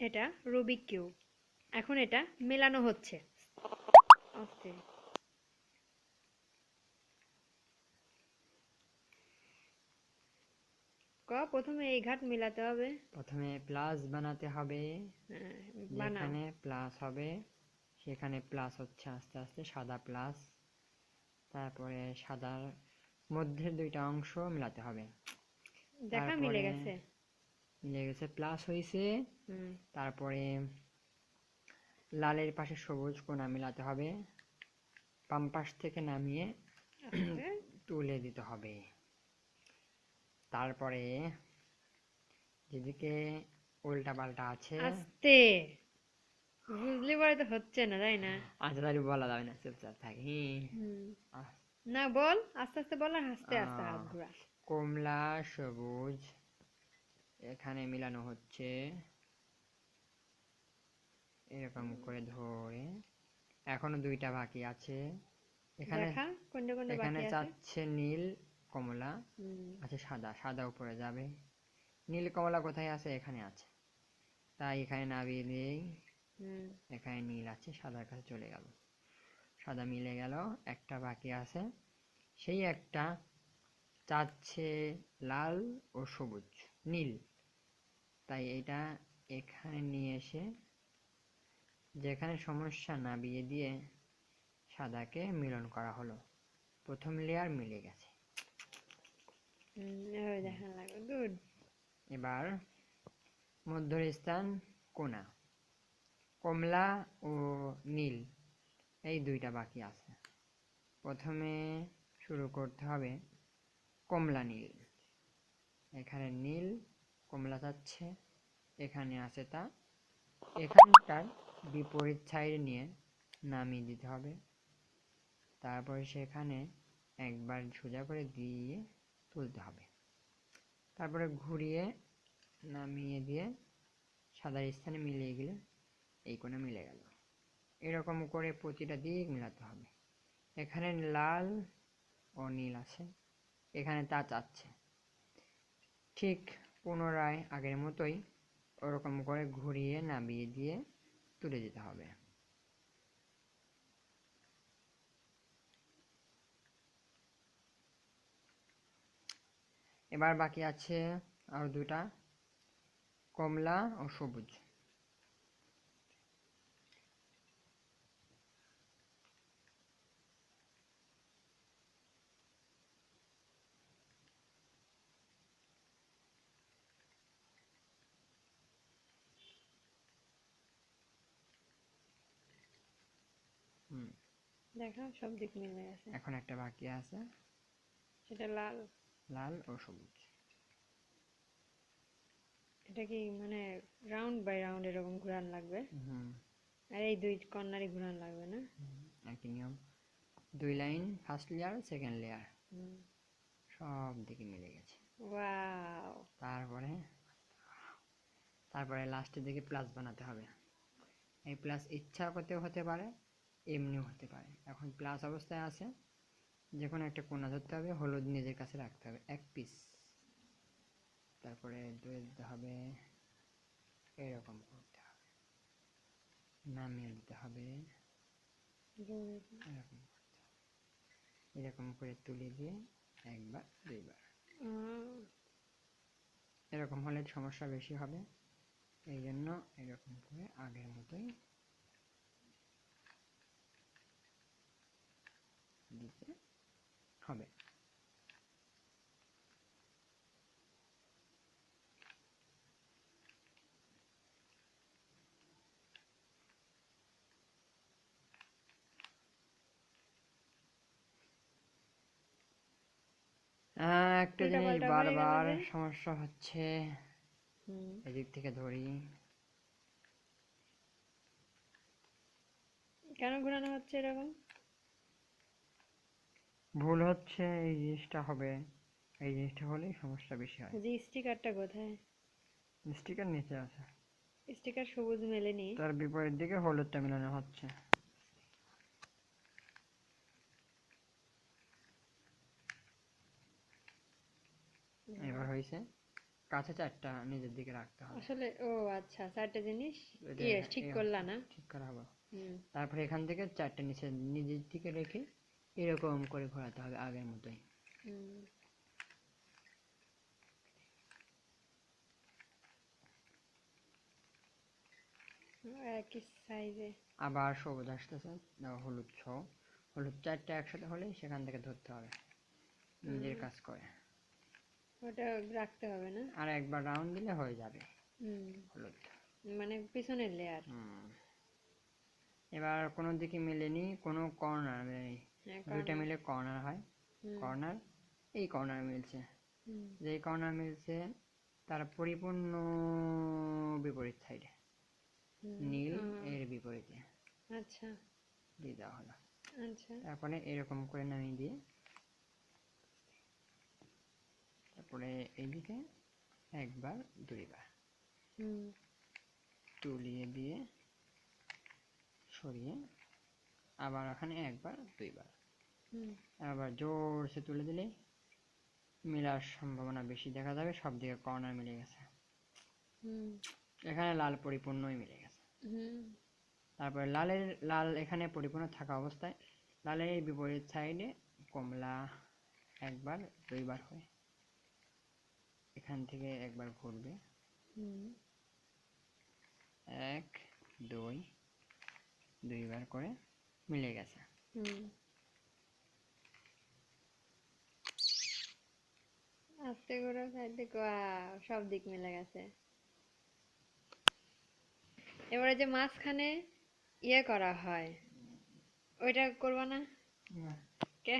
এটা Rubik cube. এখন এটা মেলানো হচ্ছে। আস্তে। প্রথমে এই ঘাট মিলাতে হবে। প্রথমে প্লাস বানাতে হবে। হ্যাঁ, বানাও। যেখানে প্লাস হবে সেখানে প্লাস হচ্ছে আস্তে আস্তে সাদা প্লাস। তারপরে সাদার মধ্যে দুইটা অংশ মিলাতে হবে। দেখা মিলে তারপরে গেছে। মিলে গেছে, প্লাস হয়েছে। হুম। তারপরে লালের পাশে সবুজ কোনা মিলাতে হবে, বাম পাশ থেকে নামিয়ে আস্তে। তুলে দিতে হবে। তারপরে যেদিকে উল্টা পাল্টা আছে, আস্তে। বুঝলে পরে তো হচ্ছে না, তাই না? আচ্ছা তাহলে বলা যাবে না, চুপচাপ থাকি। হুম। আহ, না, বল। আস্তে আস্তে বল আর আস্তে আস্তে হাত আহ, ঘোরা। কমলা সবুজ এখানে মিলানো হচ্ছে, এরকম করে ধরে। এখনো দুইটা বাকি আছে। এখানে দেখা কোনটা কোনটা এখানে বাকি আছে। চাচ্ছে নীল কমলা, হুম। আছে সাদা, সাদা উপরে যাবে। নীল কমলা কোথায় আছে? এখানে আছে, তাই এখানে নামিয়ে দিই। হুম। এখানে নীল আছে, সাদার কাছে চলে গেল, সাদা মিলে গেল। একটা বাকি আছে, সেই একটা চাচ্ছে লাল ও সবুজ, নীল। তাই এটা এখানে নিয়ে এসে যেখানে সমস্যা নামিয়ে দিয়ে সাদাকে মিলন করা হলো। প্রথম লেয়ার মিলে গেছে। এভাবে দেখা লাগবে। গুড। এবার মধ্যের স্থান কোনা, কমলা ও নীল এই দুইটা বাকি আছে। প্রথমে শুরু করতে হবে কমলা নীল। এখানে নীল কমলা যাচ্ছে, এখানে আছে তা এখানটার বিপরীত সাইড নিয়ে নামিয়ে দিতে হবে। তারপরে সেখানে একবার সোজা করে দিয়ে তুলতে হবে। তারপরে ঘুরিয়ে নামিয়ে দিয়ে সাদার স্থানে মিলিয়ে গেলে এই কোণে মিলে গেল। এরকম করে প্রতিটা দিক মেলাতে হবে। এখানে লাল ও নীল আছে, এখানে তা চাচ্ছে। ঠিক পুনরায় আগের মতোই ওরকম করে ঘুরিয়ে নামিয়ে দিয়ে তুলে দিতে হবে। এবার বাকি আছে আর দুটা, কমলা ও সবুজ। হুম, দেখা সব দিক মিলে গেছে। এখন একটা বাকি আছে, সেটা লাল। লাল ও সবুজ। এটা কি মানে রাউন্ড বাই রাউন্ড এরকম ঘোরান লাগবে? হুম, আর এই দুই কর্নারই ঘোরান লাগবে না? একই নিয়ম। দুই line, first layer second layer হুম। সব দিকে মিলে গেছে। ওয়াও। তারপরে তারপরে লাস্টের দিকে প্লাস বানাতে হবে। এই প্লাস ইচ্ছা করতেও হতে পারে, এমনিও হতে পারে। এখন প্লাস অবস্থায় আছে, যে কোনো একটা কোণা ধরতে হবে, হলুদ নিজের কাছে রাখতে হবে এক পিস। তারপরে ধরে দিতে হবে, এরকম করতে হবে, নামিয়ে দিতে হবে, এরকম করতে হবে। এরকম করে তুলে দিয়ে একবার দুইবার, এরকম হলে সমস্যা বেশি হবে। এই জন্য এরকম করে আগের মতোই দিতে হবে। একটা উল্টা জিনিস পাল্টা হয়ে গেল বারবার যে। সমস্যা হচ্ছে, হুম। এদিক থেকে ধরি। কেন ঘোরানো হচ্ছে এরকম? ভুল হচ্ছে, এই জিনিসটা হবে, এই জিনিসটা হলেই সমস্যা বেশি হয়। যে স্টিকারটা কোথায়? স্টিকার নিচে আছে, স্টিকার সবুজ মেলেনি। তার বিপরীত দিকে হলুদটা মেলানো হচ্ছে। এবার হয়েছে। কাছে চারটা নিজের দিকে রাখতে হবে। আসলে ও আচ্ছা, চারটে জিনিস এটা ঠিক এই করলা না? ঠিক করা হবে। হুম তারপরে এখান থেকে চারটে নিচে নিজের দিকে রেখে এরকম করে ঘোরাতে হবে আগের মতোই। হুম। একই সাইজে। আবার সবুজ আসতেছে, দাও হলুদ সহ, হলুদ চারটে একসাথে হলে সেখান থেকে ধরতে হবে, নিজের কাজ করে। ওটা রাখতে হবে না? আর একবার রাউন্ড দিলে হয়ে যাবে হুম। হলুদ। মানে পিছনের লেয়ার। হুম। এবার কোনো দিকে মেলেনি, কোনো কর্নার নেই, হ্যাঁ, দুইটা কর্নার। মিলে কর্নার হয়। হুম কর্নার, এই কর্নার মিলছে, হুম যেই কর্নার মিলছে তার পরিপূর্ণ বিপরীত সাইডে হুম। নীল এর বিপরীতে আচ্ছা দিয়ে দেওয়া হলো। আচ্ছা। তারপরে এরকম করে নামিয়ে দিয়ে তারপরে এইদিকে একবার দুইবার হুম তুলিয়ে দিয়ে সরিয়ে আবার এখানে একবার দুইবার, হুম আবার জোরসে তুলে দিলে মেলার সম্ভাবনা বেশি দেখা যাবে, সব দিকে কর্নার মিলে গেছে, হুম এখানে লাল পরিপূর্ণই মিলে গেছে। হুম তারপরে লাল এখানে পরিপূর্ণ থাকা অবস্থায় লালের বিপরীত সাইডে কমলা একবার দুইবার হয়, এখান থেকে একবার ঘুরবে, হুম। এক দুই দুইবার করে মিলে গেছে। হুম। আস্তে করে সাইড থেকে সব দিক মিলে গেছে। এবারে যে মাঝখানে ইয়ে করা হয়, ওইটা করবা না? কে?